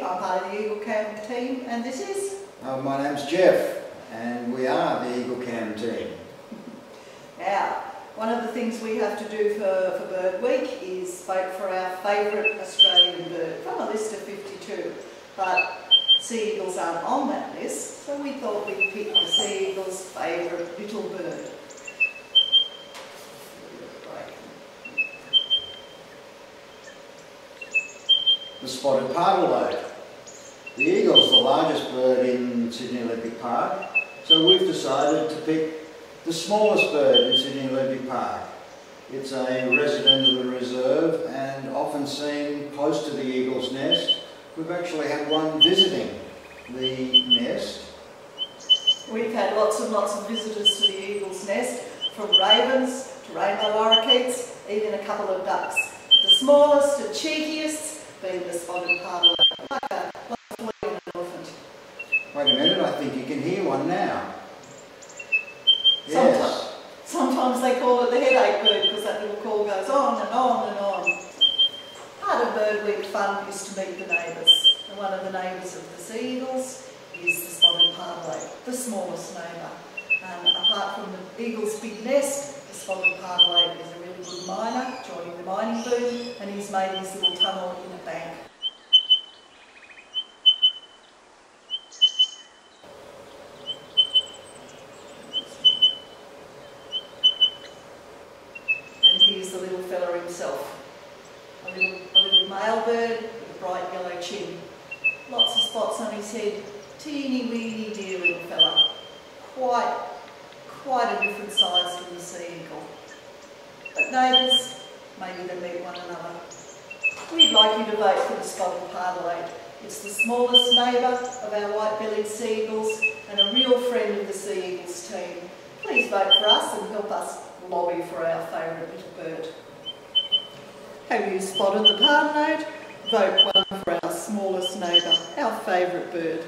Judy, I'm part of the Eaglecam team, and this is... My name's Jeff, and we are the Eaglecam team. Now, one of the things we have to do for Bird Week is vote for our favourite Australian bird from a list of 52, but sea eagles aren't on that list, so we thought we'd pick the sea eagle's favourite little bird. The spotted Pardalote. The eagle's the largest bird in Sydney Olympic Park, so we've decided to pick the smallest bird in Sydney Olympic Park. It's a resident of the reserve and often seen close to the eagle's nest. We've actually had one visiting the nest. We've had lots and lots of visitors to the eagle's nest, from ravens to rainbow lorikeets, even a couple of ducks. The smallest and cheekiest being the spotted Pardalote, like a flea on an elephant. Wait a minute, I think you can hear one now. Yes. Sometimes they call it the headache bird because that little call goes on and on and on. Part of Bird Week fun is to meet the neighbours. And one of the neighbours of the sea eagles is the spotted Pardalote, the smallest neighbour. Apart from the eagle's big nest, the spotted Pardalote is a really good miner, joining the mining boom, and he's made his little tunnel in a bank. And here's the little fella himself. A little male bird with a bright yellow chin. Lots of spots on his head. Teeny weeny dear little fella. Quite a different size from the sea eagle. But neighbours, maybe they meet one another. We'd like you to vote for the spotted Pardalote. It's the smallest neighbour of our white-bellied sea eagles and a real friend of the sea eagles team. Please vote for us and help us lobby for our favourite little bird. Have you spotted the Pardalote? Vote one for our smallest neighbour, our favourite bird.